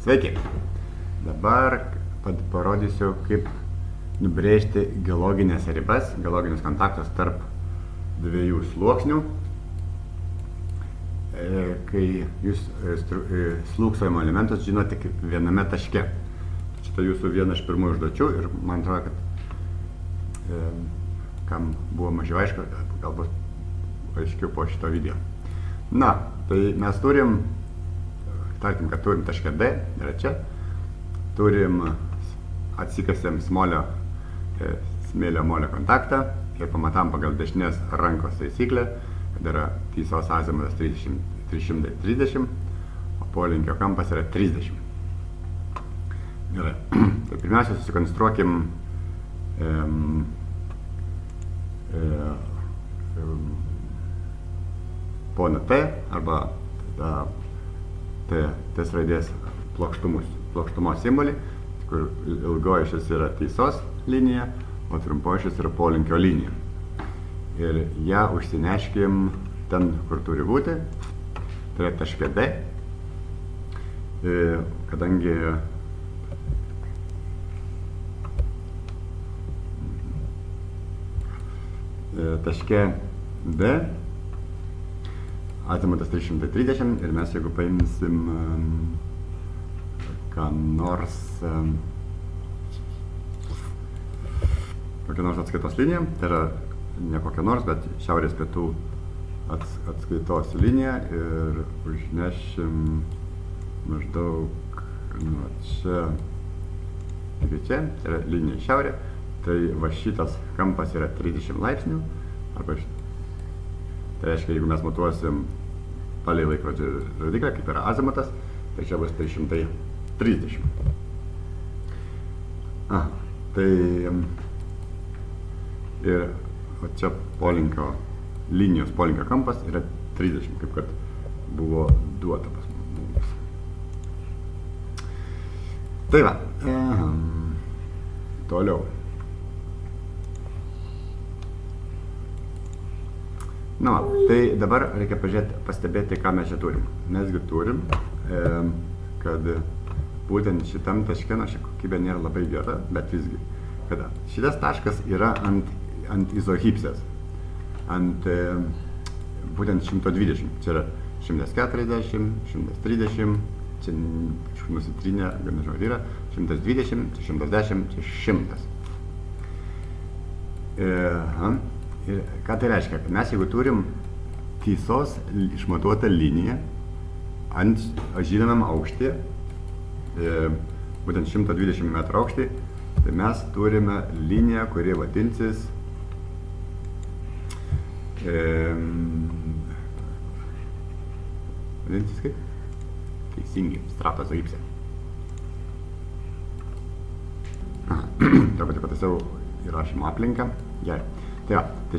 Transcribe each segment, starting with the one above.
Sveiki. Dabar parodysiu, kaip nubrėžti geologinės ribas, geologinius kontaktus tarp dviejų sluoksnių, kai jūs slūgsojimo elementus žinote tik viename taške. Šitą jūsų viena iš pirmųjų užduočių ir man atrodo, kad kam buvo mažiau aišku, galbūt aiškiau po šito video. Na, tai mes turim, tarkim, kad turim tašką D, yra čia, turim atsikasėm smėlio molio kontaktą ir pamatam pagal dešinės rankos taisyklę, kad yra tiesos azimutas 330, o polinkio kampas yra 30. Gerai. Tai pirmiausia, susikonstruokim poną T arba T raidės plokštumos simbolį, kur ilgoji šis yra tiesos linija, o trumpoji šis yra polinkio linija. Ir ją užsineškim ten, kur turi būti, tai yra taške D, kadangi taške D azimutas 330 ir mes jeigu paimsim ką nors kokią nors atskaitos liniją, tai yra ne kokią nors, bet šiaurės pietų atskaitos liniją ir užnešim maždaug nuo čia iki čia, tai yra linija į šiaurę, tai va šitas kampas yra 30 laipsnių, arba tai reiškia, jeigu mes matuosim palei laikrodžio rodiklę, kaip yra azimutas, tai čia bus 330. Tai ir čia linijos polinkio kampas yra 30, kaip kad buvo duota pas mums. Tai va, toliau. Na, tai dabar reikia pastebėti, ką mes čia turim. Mesgi turim, kad būtent šitam taške, na, ši kokybė nėra labai gera, bet visgi, kad šitas taškas yra ant izohipsės, ant būtent 120, čia yra 140, 130, čia nusitrinė, nežinau, yra 120, 110, 100. Ir ką tai reiškia? Kad mes jeigu turim tiesos išmatuotą liniją ant žinamam aukštį, būtent 120 metrų aukštį, tai mes turime liniją, kuri vadinsis kaip? Teisingai, stratozahipsė. Truputį pataisiau įrašymo aplinką. Gerai. Tai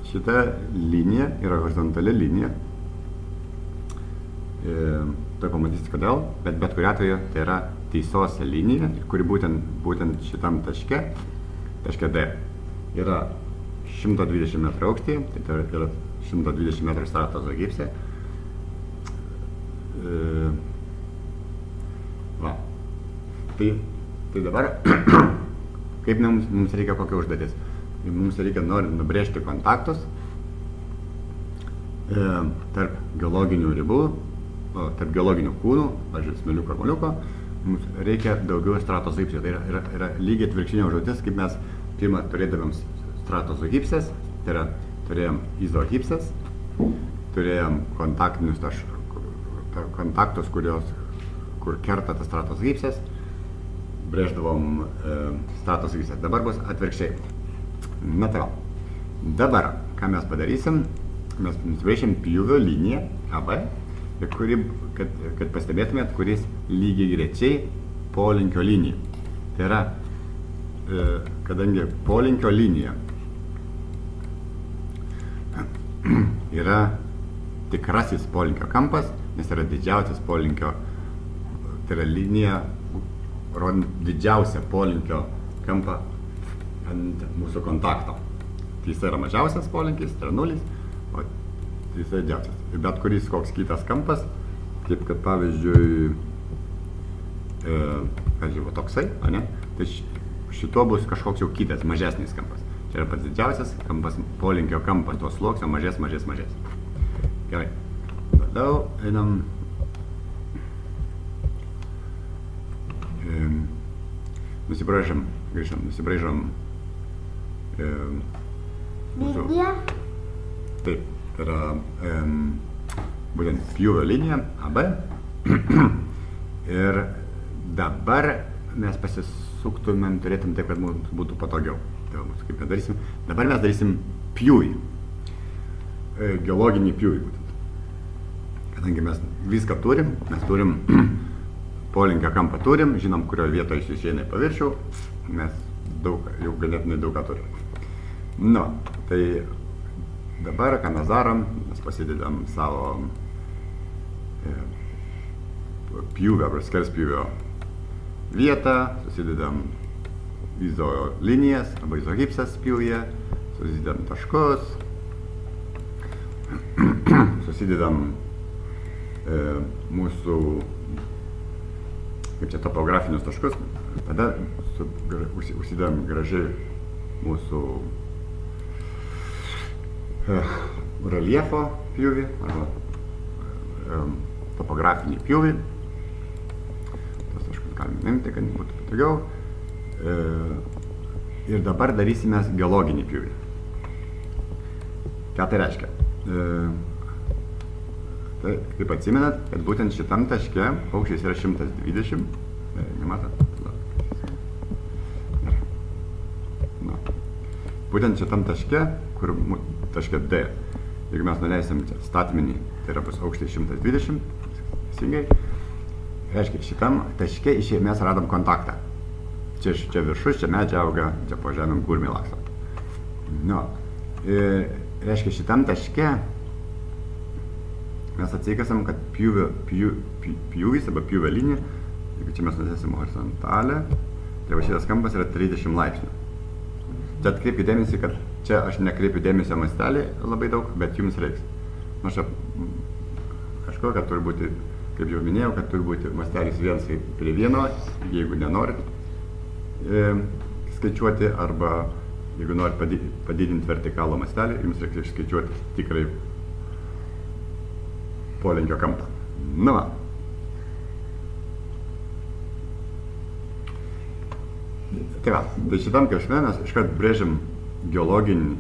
šita linija yra horizontali linija. Tai pamatysite kodėl, bet kuriuo atveju tai yra tiesos linija, kuri būtent šitam taške D yra 120 metrų aukštį, tai yra 120 metrų stratozahipsė. Va. Tai dabar, kaip mums reikia kokia užduotis? Mums reikia, norint nubrėžti kontaktus tarp geologinių ribų, tarp geologinių kūnų, pavyzdžiui, smėlių karmoliuko, mums reikia daugiau stratozahipsės. Tai yra lygiai atvirkštinė užduotis, kaip mes pirmą turėdavėm stratozahipsės, tai yra turėjom izohipsės, turėjom kontaktus, kur kerta tas stratozahipsės, brėždavom stratozahipsės. Dabar bus atvirkščiai. Na tai va, dabar, ką mes padarysim, mes nubrėšim pjūvio liniją AB, kad pastebėtumėt, kuris lygiai grečiai polinkio linija. Tai yra, kadangi polinkio linija yra tikrasis polinkio kampas, nes yra didžiausias polinkio, tai yra linija, rodant didžiausią polinkio kampą ant mūsų kontakto. Tiesa yra mažiausias polinkis, tai yra 0, o tiesa didžiausias. Bet kuris koks kitas kampas, kaip kad pavyzdžiui pavyzdžiui, toksai, ne? Tai šito bus kažkoks jau kitas, mažesnis kampas. Čia yra pats didžiausias kampas, polinkio kampas, to sluoksnio mažės. Gerai. Toliau einam. Nusibraižom mūsų. Taip, tai yra būtent pjūvio linija AB. Ir dabar mes pasisuktumėm, turėtum taip, kad mums būtų patogiau. Tai mūsų kaip nedarysim. Dabar mes darysim pjūvį. Geologinį pjūvį būtent. Kadangi mes viską turim, mes turim polinkio kampą turim, žinom, kurioje vietoje jis išeina į paviršių, mes jau galėtume daug ką turim. Nu, tai dabar, ką mes darom, mes pasidedam savo pjūvio arba skerspjūvio vietą, susidedam izo linijas arba izogipsas pjūvyje, susidedam taškus, susidedam mūsų kaip čia topografinius taškus, tada užsidedam gražiai mūsų reliefo pjūvį arba topografinį pjūvį. Tas taškus galime imti, kad būtų patogiau. Ir dabar darysime geologinį pjūvį. Ką tai reiškia? Tai, kaip atsimenat, kad būtent šitam taške aukštis yra 120. Nematot? Na. Būtent šitam taške, kur taške D, jeigu mes nuleisim statmenį, tai yra bus aukštis 120, teisingai, reiškia, šitam taške mes radom kontaktą. Čia viršus, čia medžiai auga, čia po žemėm kurmiai laksto. Nu, reiškia, šitam taške mes atsikasam, kad pjūvis arba pjūvio linija, jeigu čia mes nusėsim horizontalę, tai va šitas kampas yra 30 laipsnių. Čia atkreipiu dėmesį, kad čia aš nekreipiu dėmesio mastelį labai daug, bet jums reiks. Nu, čia kažko, kad turi būti, kaip jau minėjau, kad turi būti mastelis 1:1, jeigu nenorit skaičiuoti, arba jeigu norit padidinti vertikalų mastelį, jums reikia skaičiuoti tikrai polinkio kampą. Nu va. Tai va, tai šitam krašte mes iškart brėžiam geologinį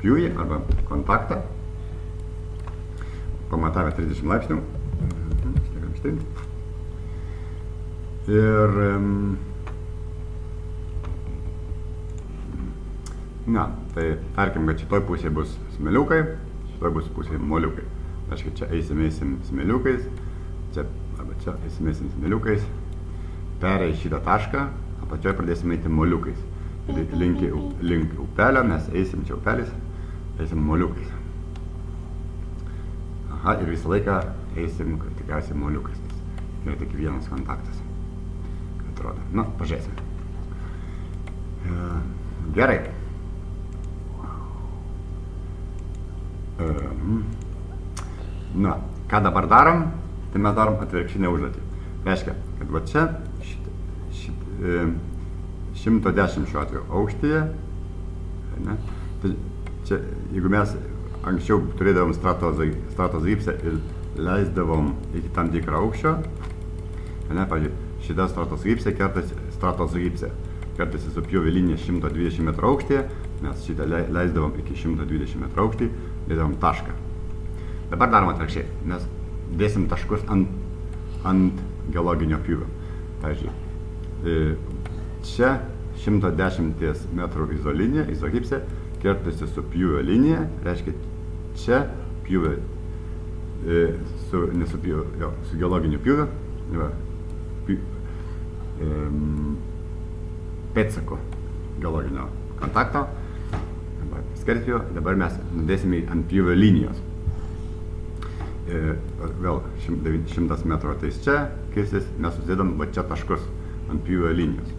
pjūvį arba kontaktą. Pamatavę 30 laipsnių. Ir na, tai tarkim, kad šitoj pusėje bus smėliukai, šitoj bus pusėje moliukai. Aiškiai, čia eisim smėliukais, čia eisim smėliukais, perėję šitą tašką, apačioje pradėsim eiti moliukais. Link upelio mes eisim, čia upelis, eisim moliukais. Aha, ir visą laiką eisim tikriausiai moliukais. Yra tik vienas kontaktas, atrodo. Nu, pažiūrėsim. Gerai. Na, ką dabar darom, tai mes darom atvirkštinę užduotį. Reiškia, kad va čia 110 šiuo atveju aukštyje, ne? Tai čia, jeigu mes anksčiau turėdavom stratozgipsę ir leisdavom iki tam tikrą aukščio, ne, pavyzdžiui, šita stratozgipsė kertasi su pjūvio linija 120 m aukštyje, mes šitą leisdavom iki 120 m aukštį, dėdavom tašką. Dabar darom atvirkščiai, mes dėsim taškus ant geologinio pjūvio. Pavyzdžiui, čia 110 m izolinija, izogipsė, kertasi su pjūvio linija, reiškia, čia pjūvio, su geologiniu pjūviu, pėdsako geologinio kontakto, skerspjūvio, dabar mes nudėsime ant pjūvio linijos. Vėl 100 m ateis čia, kirsis, mes susidedam va čia taškus ant pjūvio linijos.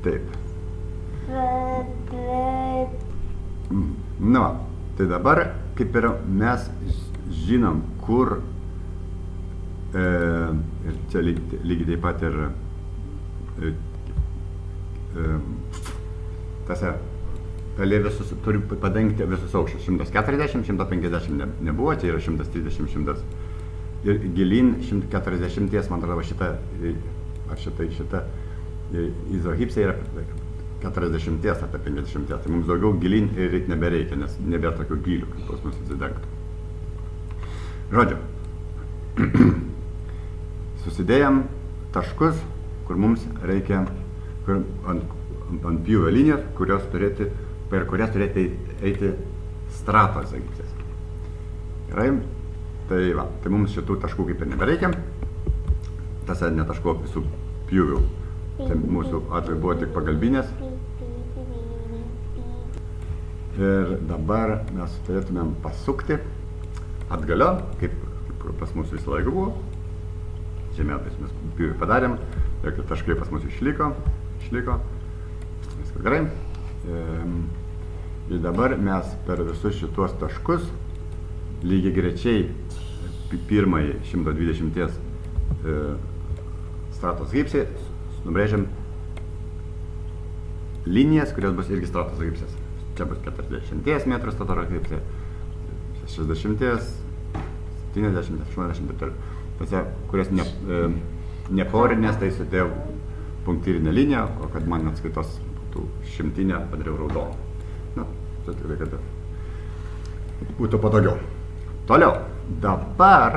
Taip. Na, tai dabar, kaip ir mes žinom, kur Ir čia lygiai taip pat ir tose gali visus, turi padengti visus aukščius. 140, 150 nebuvo, čia yra 130, 100. Ir gilyn 140, man atrodo, šita izohipsė yra 40 apie 50. Tai mums daugiau gilyn nebereikia, nes nebėra tokių gylių, kad pas mus atsidengtų. Žodžiu, susidėjom taškus, kur mums reikia, ant pjūvio linijos, per kurias turėtų eiti stratos egipsės. Gerai, tai mums šitų taškų kaip ir nebereikia. Tas netaško visų pjūvių. Tai mūsų atveju buvo tik pagalbinės. Ir dabar mes turėtumėm pasukti atgalio, kaip pas mus visą laiką buvo. Žemėlapis mes pjūvį padarėm, jokie taškai pas mus išliko. Viskas gerai. Ir dabar mes per visus šituos taškus lygiai grečiai pirmąjį 120 stratos gipsį nubrėžiam linijas, kurios bus irgi stratos gipsės. Čia bus 40 metrų stratos gipsė, 60, 70, 80 ir tose, kurios neporinės, tai sudėjau punktyrinę liniją, o kad man atskaitos būtų šimtinę, padariau raudoną. Na, čia tikrai, kad būtų patogiau. Toliau, dabar,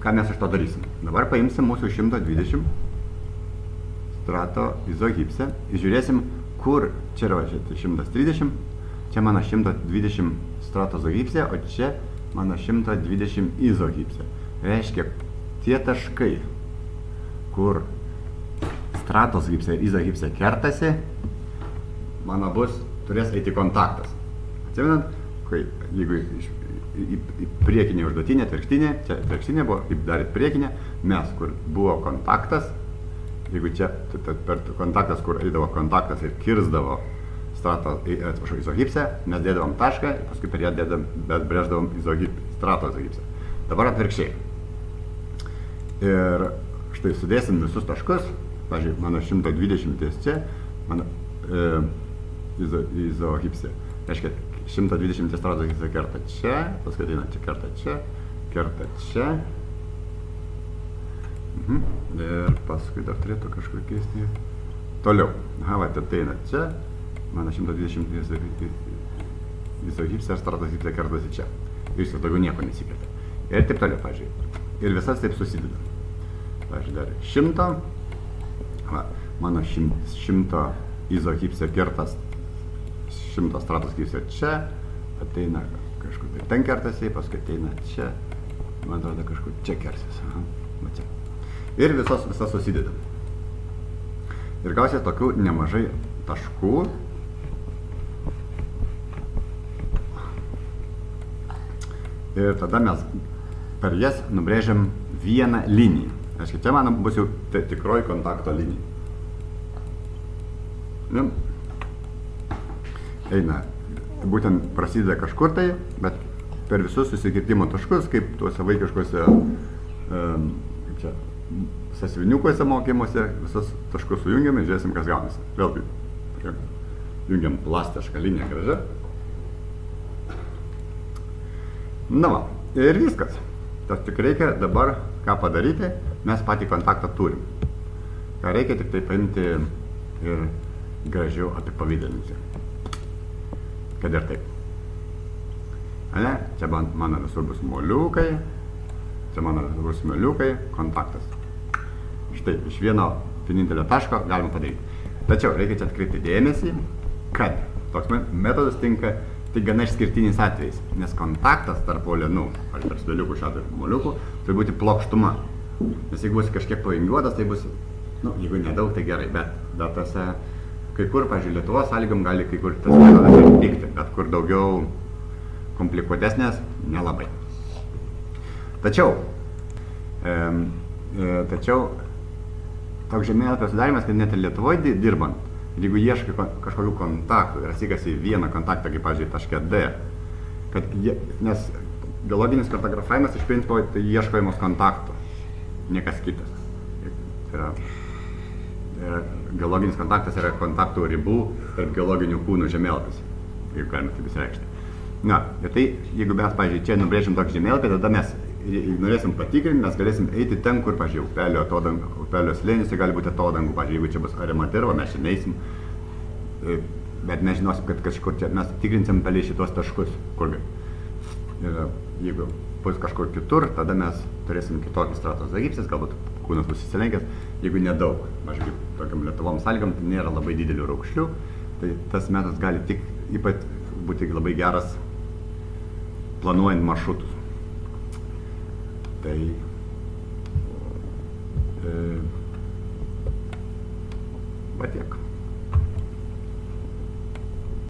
ką mes iš to darysim? Dabar paimsim mūsų 120 strato izohipsę ir žiūrėsim, kur čia yra 130, čia mano 120 strato izohipsė, o čia mano 120 izohipsė. Reiškia, tie taškai, kur stratos gipsė ir izohipsė kertasi, mano turės eiti kontaktas. Atsimenant, jeigu į priekinę užduotinę, atvirkštinė, čia atvirkštinė buvo, kaip darėt priekinę, mes, kur buvo kontaktas, jeigu čia per kontaktas, kur eidavo kontaktas ir kirsdavo izohipsę, mes dėdavom tašką, paskui per ją brėždavom strato izohipsę. Dabar atvirkščiai. Ir štai sudėsim visus taškus, pavyzdžiui, mano 120 čia, mano izohipsė. Reiškia, 120 stratos izohipsė kerta čia, paskui ateina čia, kerta čia. Ir paskui dar turėtų kažkur keisti. Toliau. Va, ateina čia, mano 120 izohipsė ir stratos izohipsė kertasi čia. Ir viskas daugiau nieko nesikerta. Ir taip toliau, pavyzdžiui. Ir visas taip susideda. Pavyzdžiui, dar 100. Va, mano 100 izohipsė kertas 100 stratos gipsė čia, ateina kažkur tai ten kertasi, paskui ateina čia, man atrodo kažkur čia kersis. Va čia. Ir visas susideda. Ir gausies tokių nemažai taškų. Ir tada mes per jas nubrėžiam vieną liniją. Aiškiai, čia man bus jau tikroji kontakto linija. Eina, būtent prasideda kažkur tai, bet per visus susikirtimo taškus, kaip tuose vaikiškuose sąsiuviniukuose mokymuose, visus taškus sujungiam ir žiūrėsim, kas gaunasi. Vėlgi, jungiam plastišką liniją gražią. Na va, ir viskas. Tas tik reikia dabar ką padaryti, mes patį kontaktą turim. Ką reikia tik tai paimti ir gražiau apipavydalinti. Kad ir taip. Ane? Čia mano visur bus moliukai, čia mano visur bus moliukai, kontaktas. Štai, iš vieno vienintelio taško galima padaryti. Tačiau reikia čia atkreipti dėmesį, kad toks metodas tinka tik gana išskirtiniais atvejais, nes kontaktas tarp uolienų, ar tarp smėliukų, šiaip ir moliukų, turi būti plokštuma. Nes jeigu bus kažkiek pavingiuotas, tai bus, jeigu nedaug, tai gerai, bet tose, kai kur, pavyzdžiui, Lietuvos sąlygom gali kai kur tas metodas ir tikti, bet kur daugiau komplikuotesnės, nelabai. Tačiau toks žemėlapio sudarimas, kad net ir Lietuvoje dirbant, jeigu ieškai kažkokių kontaktų ir atsikasi vieną kontaktą, kaip, pavyzdžiui, taške D, nes geologinis kartografavimas iš principo tai ieškojimas kontaktų, niekas kitas. Tai yra, geologinis kontaktas yra kontaktų ribų tarp geologinių kūnų žemėlapis, jeigu galima taip įsireikšti. Na, ir tai, jeigu mes, pavyzdžiui, čia nubrėžim tokį žemėlapį, tada mes norėsim patikrinti, mes galėsim eiti ten, kur, pavyzdžiui, upelio slėnis, tai gali būti atodangų, pavyzdžiui, jeigu čia bus ariama dirva, mes čia neisim. Bet mes žinosim, kad kažkur čia mes tikrinsim palei šitos taškus, kur. Ir jeigu bus kažkur kitur, tada mes turėsim kitokį stratos gipsis, galbūt kūnas bus įsilenkęs, jeigu nedaug. Pavyzdžiui, tokiam Lietuvom sąlygom tai nėra labai didelių raukšlių, tai tas metodas gali tik ypač būti labai geras planuojant maršrutus. Tai va tiek.